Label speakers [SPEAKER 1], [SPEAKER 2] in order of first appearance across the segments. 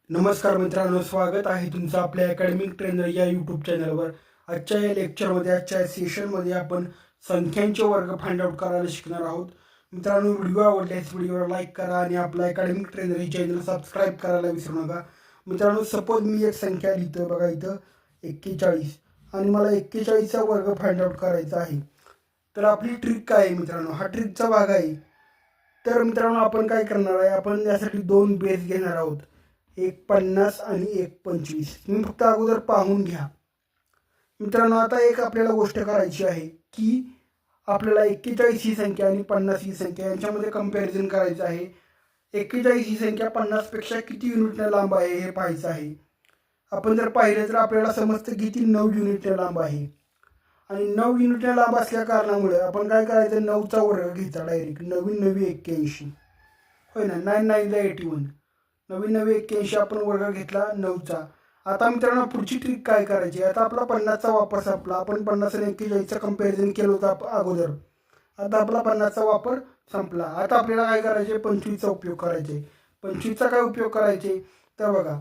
[SPEAKER 1] नमस्कार मित्रांनो, स्वागत आहे तुमचं आपल्या अकॅडमिक ट्रेनर या यूट्यूब चॅनलवर। आजच्या या लेक्चरमध्ये आजच्या सेशनमध्ये आपण संख्यांचे वर्ग फाइंड आउट करायला शिकणार आहोत। मित्रांनो, व्हिडिओ आवडल्यास व्हिडिओला लाईक करा आणि आपला अकॅडमिक ट्रेनर ही चॅनल सबस्क्राईब करायला विसरू नका। मित्रांनो, सपोज मी एक संख्या लिहितो बघा इथं 41 आणि मला 41चा वर्ग फाइंड आउट करायचा आहे। तर आपली ट्रिक काय आहे मित्रांनो, हा ट्रिकचा भाग आहे। तर मित्रांनो, आपण काय करणार आहे, आपण यासाठी दोन बेस घेणार आहोत, एक 50 आणि एक 25। तुम्ही फक्त अगोदर पाहून घ्या मित्रांनो। आता एक आपल्याला गोष्ट करायची आहे की आपल्याला 41 ही संख्या आणि 50 ही संख्या यांच्यामध्ये कंपॅरिझन करायचं आहे। 41 ही संख्या 50 पेक्षा किती युनिटने लांब आहे हे पाहायचं आहे। आपण जर पाहिलं तर आपल्याला समजतं की ती 9 युनिटने लांब आहे आणि 9 युनिटने लांब असल्या कारणामुळे आपण काय करायचं, 9चा वर्ग घ्यायचा डायरेक्ट। 9 9 81 होय ना, 9 9 81, 9 9 81 आपण वर्ग घेतला 9चा। आता मित्रांनो, पुढची ट्रिक काय करायची, आता आपला 50चा वापर संपला। आपण 50 आणि 41चं कंपॅरिझन केलं होतं अगोदर, आता आपला 50चा वापर संपला। आता आपल्याला काय करायचे, 25चा उपयोग करायचे। 25चा काय उपयोग करायचे तर बघा,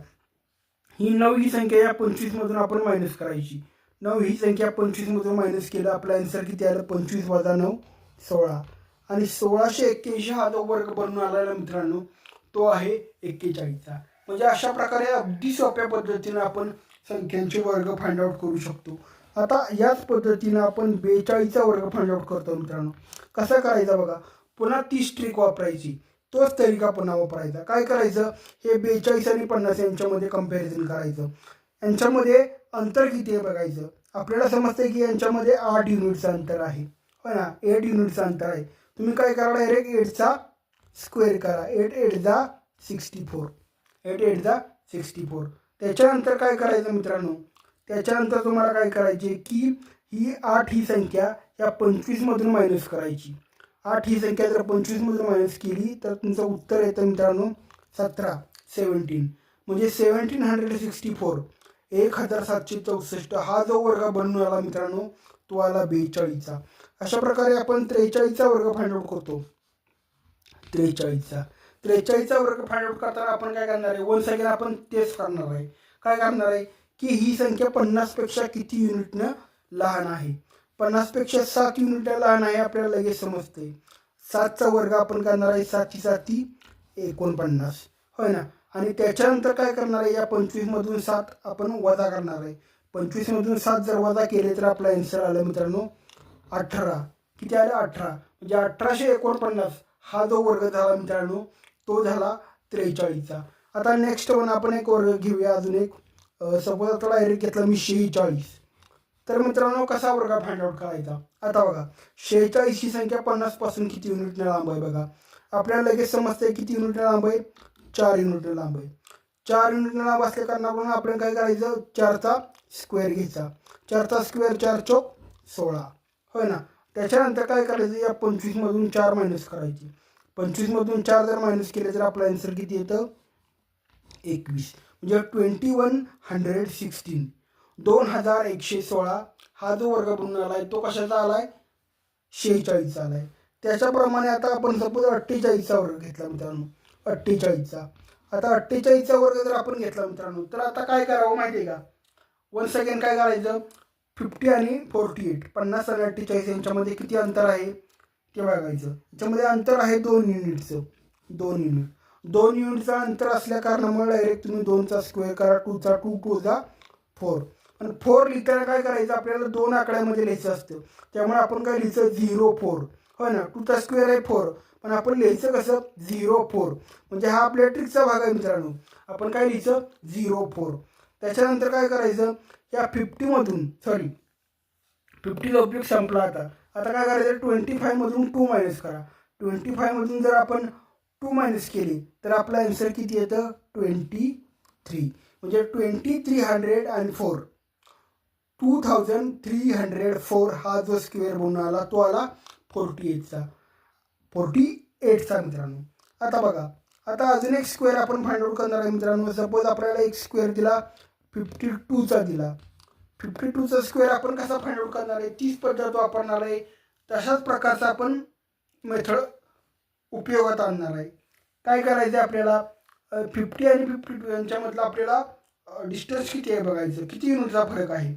[SPEAKER 1] ही 9 ही संख्या या 25 मधून आपण मायनस करायची। 9 ही संख्या 25 मधून मायनस केलं, आपला आन्सर किती आलं, 25 वजा 9 16। आणि 1681 हा जो वर्ग बनून आलेला मित्रांनो, तो आहे 41चा। म्हणजे अशा प्रकारे अगदी सोप्या पद्धतीने आपण संख्यांचे वर्ग फाइंड आउट करू शकतो। आता याच पद्धतीने आपण 42चा वर्ग फाइंड आउट करतो मित्रांनो। कसं करायचं बघा, पुन्हा तीच ट्रिक वापरायची, तोच तरीका पुन्हा वापरायचा। काय करायचं, हे 42 आणि 50 यांच्यामध्ये कंपॅरिझन करायचं। यांच्यामध्ये अंतर किती आहे बघायचं। आपल्याला समजतं की यांच्यामध्ये 8 युनिटचं अंतर आहे, हो ना, 8 युनिटचं अंतर आहे। तुम्ही काय करा, डायरेक्ट 8चा स्क्वेअर करा। 8 8 जा 64, 8 8 जा 64। त्याच्यानंतर काय करायचं मित्रांनो, त्याच्यानंतर तुम्हाला काय करायचे की ही 8 ही संख्या या 25 मधून मायनस करायची। 8 ही संख्या जर 25 मधून मायनस केली तर तुमचं उत्तर येतं मित्रांनो 17 म्हणजे 1764 1764 हा जो वर्ग बनून आला मित्रांनो, तो आला 42चा। अशा प्रकारे आपण 43चा वर्ग फाइंड आउट करतो। 43चा वर्ग फाइंड आउट करताना आपण काय करणार आहे, वन सेकंड आपण तेच करणार आहे। काय करणार आहे की ही संख्या 50 पेक्षा किती युनिटनं लहान आहे। 50 पेक्षा 7 युनिटनं लहान आहे, आपल्याला लगेच समजते। 7चा वर्ग आपण करणार आहे, 7 7 49, होय ना। आणि त्याच्यानंतर काय करणार आहे, या 25 मधून 7 आपण वजा करणार आहे। 25 मधून 7 जर वजा केले तर आपला आन्सर आलं मित्रांनो 18। किती आलं, 18। म्हणजे 1849 हा जो वर्ग झाला मित्रांनो, तो झाला 43चा। आता नेक्स्ट वन आपण एक वर्ग घेऊया अजून एक। सपोज आता डायरेक्ट घेतला मी 46। तर मित्रांनो, कसा वर्ग फाइंड आउट करायचा, आता बघा 46 ही संख्या 50 पासून किती युनिटने लांब आहे बघा। आपल्याला लगेच समजते किती युनिटने लांब आहे, 4 युनिटने लांब आहे। 4 युनिटने लांब असल्या कारणामुळे आपण काय करायचं, 4चा स्क्वेअर घ्यायचा। 4चा स्क्वेअर 4 चौक 16, होय ना। त्याच्यानंतर काय करायचं, या 25 मधून 4 मायनस करायची। 25 मधून 4 जर मायनस केले तर आपला आन्सर किती येतं, 21। म्हणजे 2116, 2116 हा जो वर्ग बनून आलाय तो कशाचा आलाय, 46चा आलाय। त्याच्याप्रमाणे आता आपण सपोज 48चा वर्ग घेतला मित्रांनो, 48चा। आता 48चा वर्ग जर आपण घेतला मित्रांनो, तर आता काय करावं माहिती आहे का, वन सेकंड काय करायचं, 50 आणि 48, 50 आणि 48 यांच्यामध्ये किती अंतर आहे ते बघायचं। याच्यामध्ये अंतर आहे 2 युनिटचं, 2 युनिटचं अंतर असल्या कारणामुळे डायरेक्ट तुम्ही 2चा स्क्वेअर करा। 2चा 2 2 जा 4, आणि 4 लिहिताना काय करायचं, आपल्याला 2 आकड्यामध्ये लिहायचं असतं। त्यामुळे आपण काय लिहायचं, 0 4, हो ना। 2चा स्क्वेअर आहे 4, पण आपण लिहायचं कसं, 0 4। म्हणजे हा आपल्या ट्रिकचा भाग आहे मित्रांनो। आपण काय लिहायचं, 0 4। त्याच्यानंतर काय करायचं, या 50 मधून 50चा उपयोग संपला। आता काय करायचं, 25 मधून 2 मायनस करा। 25 मधून जर आपण 2 मायनस केली तर आपला आन्सर किती येतं, 23। म्हणजे 2304, 2304 हा जो स्क्वेअर बनून आला तो आला 48चा मित्रांनो। आता बघा, आता अजून एक स्क्वेअर आपण फाइंड आउट करणार आहे मित्रांनो। सपोज आपल्याला एक स्क्वेअर दिला 52चा दिला, 52चा स्क्वेअर आपण कसा फाइंड आउट करणार आहे, तीच पद्धत वापरणार आहे। तशाच प्रकारचा आपण मेथड उपयोगात आणणार आहे। काय करायचं आपल्याला, 50 आणि 52 यांच्यामधला आपल्याला डिस्टन्स किती आहे बघायचं, किती युनिटचा फरक आहे.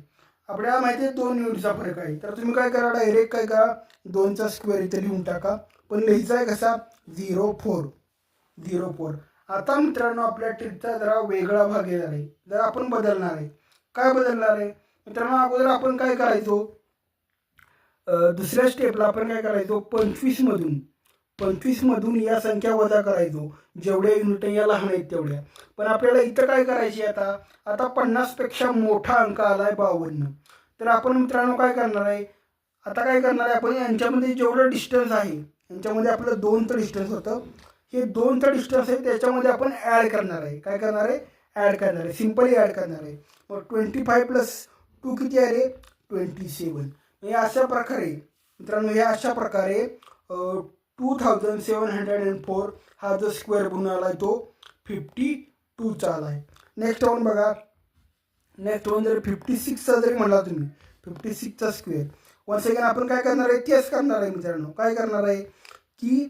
[SPEAKER 1] आपल्याला माहिती आहे 2 युनिटचा फरक आहे. तर तुम्ही काय करा, डायरेक्ट काय करा, 2चा स्क्वेअर इथे लिहून टाका. पण लिहायचा आहे कसा, 0.4. आता मित्रांनो आपल्या ट्रिकचा जरा वेगळा भाग येणार आहे, जरा आपण बदलणार आहे. काय बदलणार आहे मित्रांनो, अगोदर आपण काय करायचो, दुसऱ्या स्टेपला आपण काय करायचो, 25 मधून या संख्या वजा करायचो, जेवढ्या युनिट या लहान आहेत तेवढ्या. पण आपल्याला इथं काय करायची, आता 50 पेक्षा मोठा अंक आलाय 52. तर आपण मित्रांनो काय करणार आहे, आपण यांच्यामध्ये जेवढं डिस्टन्स आहे, यांच्यामध्ये आपलं 2चं डिस्टन्स होतं, हे 2चं डिस्टन्स आहे त्याच्यामध्ये आपण ॲड करणार आहे. काय करणार आहे, ॲड करणार आहे, सिम्पली ॲड करणार आहे. मग 25 + 2 किती आहे, 27. हे अशा प्रकारे मित्रांनो, हे अशा प्रकारे 2704 हा जो स्क्वेअर बनून आला आहे तो 52चा आला आहे. नेक्स्ट वन बघा, नेक्स्ट वन जर 56चा जरी म्हणला तुम्ही, 56चा स्क्वेअर, वन सेकंड आपण काय करणार आहे, तेच करणार आहे मित्रांनो. काय करणार आहे की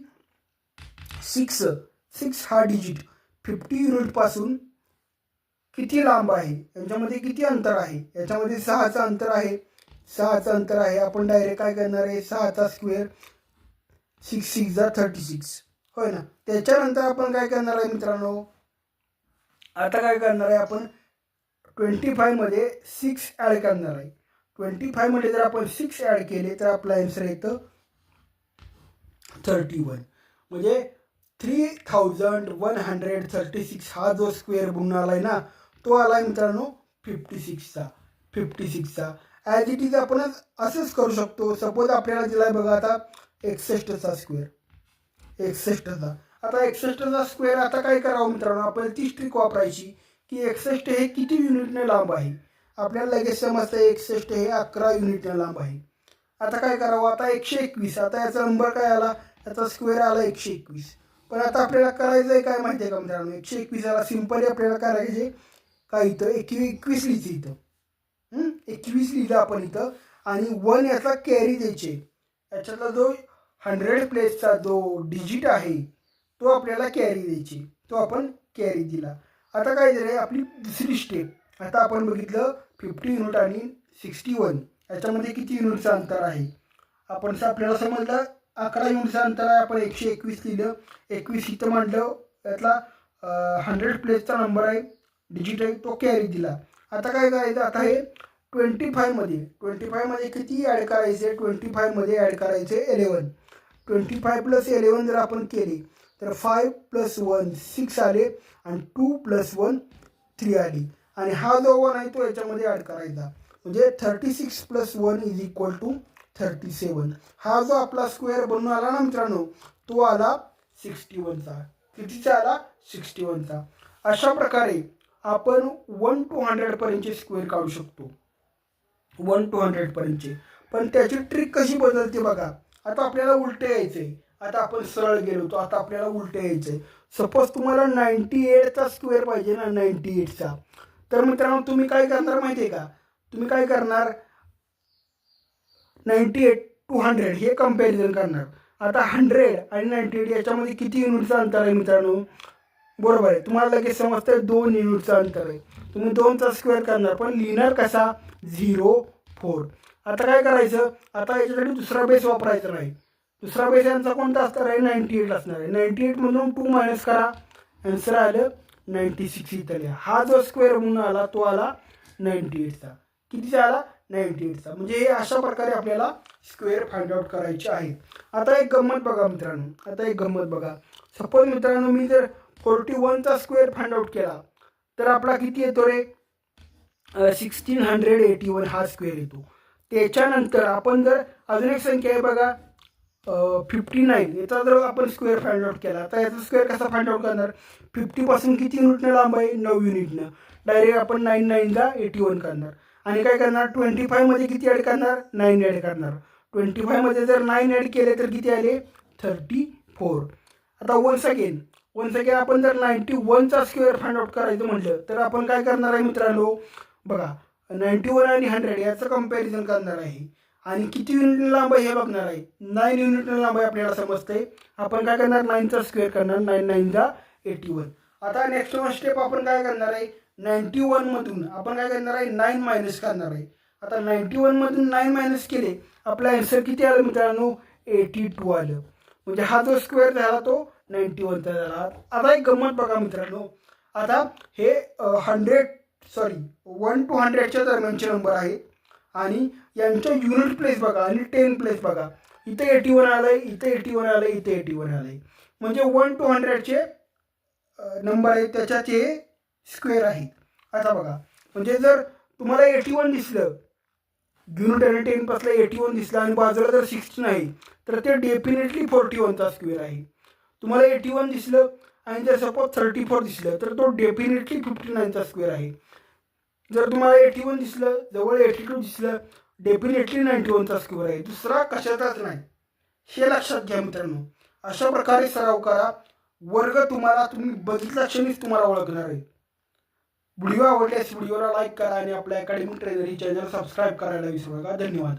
[SPEAKER 1] 6 हा डिजिट 50 युनिटपासून किती लांब आहे, यांच्यामध्ये किती अंतर आहे, याच्यामध्ये 6चं अंतर आहे. आपण डायरेक्ट काय करणार आहे, 6चा स्क्वेअर, 6 6 36, होय ना. त्याच्यानंतर आपण काय करणार आहे मित्रांनो, आता काय करणार आहे, आपण 25 मध्ये 6 ॲड करणार आहे. 25 मध्ये जर आपण 6 ॲड केले तर आपला आन्सर येतं 31. म्हणजे 3136 हा जो स्क्वेअर बनून आलाय ना, तो आलाय मित्रांनो 56चा. ॲज इट इज आपण असंच करू शकतो. सपोज आपल्याला दिलाय बघा आता 61चा स्क्वेअर, 61चा. आता 61चा स्क्वेअर आता काय करावं मित्रांनो, आपण तीच ट्रिक वापरायची की 61 हे किती युनिटने लांब आहे. आपल्याला लगेच समजतं 61 हे 11 युनिटने लांब आहे. आता काय करावं, आता 121, आता याचा नंबर काय आला, याचा स्क्वेअर आला 121. पण आता आपल्याला करायचं आहे काय माहिती आहे का मित्रांनो, 121 आला, सिम्पली आपल्याला करायचे काय, इथं 21 लिहिचं, इथं 21 लिहिलं आपण इथं, आणि 1 याचा कॅरी द्यायचे. याच्यातला जो 100 प्लेसचा जो डिजिट आहे तो आपल्याला कॅरी द्यायची, तो आपण कॅरी दिला. आता काय झालं, आपली दुसरी स्टेप. आता आपण बघितलं 50 युनिट आणि 61 याच्यामध्ये किती युनिटचं अंतर आहे. आपल्याला समजलं 11 युनिटचं अंतर आहे. आपण 121 लिहिलं, 21 इथं मांडलं, यातला 100 प्लेसचा नंबर आहे, डिजिट आहे, तो कॅरी दिला. आता काय करायचं, आता हे 25 मध्ये किती ॲड करायचे, 25 मध्ये ॲड करायचे 11. 25 + 11 जर आपण केले तर 5 + 1 6 आले, आणि 2 + 1 3 आली, आणि हा जो 1 आहे तो याच्यामध्ये ॲड करायचा. म्हणजे 36 + 1 = 37. हा जो आपला स्क्वेअर बनून आला ना मित्रांनो, तो आला 61चा. कितीचा आला, 61चा. अशा प्रकारे आपण 1 to 100 पर्यंतचे स्क्वेअर काढू शकतो, 1 to 100 पर्यंतचे. पण त्याची ट्रिक कशी बदलते बघा. आता आपल्याला उलटे यायचंय, आता आपण सरळ गेलो तो, आता आपल्याला उलटे यायचंय. सपोज तुम्हाला 98चा स्क्वेअर पाहिजे ना, 98चा, तर मित्रांनो तुम्ही काय करणार माहिती आहे का, तुम्ही काय करणार, 98 to 100 हे कंपॅरिझन करणार. आता 100 आणि 98 याच्यामध्ये किती युनिटचं अंतर आहे मित्रांनो, बरोबर आहे, तुम्हाला लगेच समजतं 2 युनिटचं अंतर आहे. तुम्ही 2चा स्क्वेअर करणार, पण लिहिणार कसा, 0.4. आता काय करायचं, आता याच्यासाठी दुसरा बेस वापरायचा नाही. दुसरा बेस यांचा कोणता असणार आहे, 98 असणार आहे. 98 मधून 2 मायनस करा, आन्सर आलं 96 इथं लिहा. हा जो स्क्वेअर म्हणून आला तो आला 98चा. कितीचा आला, 98चा. म्हणजे हे अशा प्रकारे आपल्याला स्क्वेअर फाइंड आउट करायचे आहे. आता एक गंमत बघा मित्रांनो, सपोज मित्रांनो मी जर 41चा स्क्वेअर फाइंड आउट केला तर आपला किती येतो रे, 1681 हा स्क्वेअर येतो. त्याच्यानंतर आपण जर अजून एक संख्या आहे बघा, 59, याचा जर आपण स्क्वेअर फाइंड आउट केला तर याचा स्क्वेअर कसा फाइंड आउट करणार, 50 पासून किती युनिटनं लांब आहे, 9 युनिटनं. डायरेक्ट आपण 9 9 81 करणार, आणि काय करणार, 25 मध्ये किती ॲड करणार, 9 ॲड करणार. 25 मध्ये जर 9 ॲड केले तर किती आले, 34. आता वन्स अगेन आपण जर 91चा स्क्वेअर फाइंड आउट करायचं म्हटलं तर आपण काय करणार आहे मित्रांनो, बघा 91 आणि 100 याचं कंपॅरिझन करणार आहे, आणि किती युनिट लांब आहे हे बघणार आहे. 9 युनिट लांब आहे आपल्याला समजतंय. आपण काय करणार, 9चा स्क्वेअर करणार, 9 9 81. आता नेक्स्ट स्टेप आपण काय करणार आहे, 91 मधून आपण काय करणार आहे, 9 मायनस करणार आहे. आता 91 मधून 9 मायनस केले, आपला आन्सर किती आलं मित्रांनो, 82 आलं. म्हणजे हा जो स्क्वेअर झाला तो 91चा झाला. आता एक गंमत बघा मित्रांनो, आता हे 1 to 100च्या दरम्यानचे नंबर आहेत आणि यांच्या युनिट प्लेस बघा आणि 10 प्लेस बघा. इथे 81 आलंय, इथे 81 आलंय, इथे 81 आलंय. म्हणजे 1 to 100चे नंबर आहेत, त्याच्याचे स्क्वेअर आहेत. आता बघा, म्हणजे जर तुम्हाला 81 दिसलं, युनिट आणि 10 पासला 81 दिसलं आणि बाजूला जर 16 आहे, तर ते डेफिनेटली 41चा स्क्वेअर आहे. तुम्हाला 81 दिसलं आणि जर सपोज 34 दिसलं, तर तो डेफिनेटली 59चा स्क्वेअर आहे. जर तुम्हाला 81 दिसलं, जवळ 82 दिसलं, डेफिनेटली 91चा स्क्वेअर आहे. दुसरा कशाचाच नाही, हे लक्षात घ्या मित्रांनो. अशा प्रकारे सराव करा. वर्ग तुम्ही बघितल्या क्षणीच तुम्हाला ओळखणार आहे. व्हिडिओ आवडल्यास व्हिडिओला लाईक करा आणि आपल्या अकॅडमिक ट्रेनर ही चॅनल सबस्क्राईब करायला विसरू नका. धन्यवाद.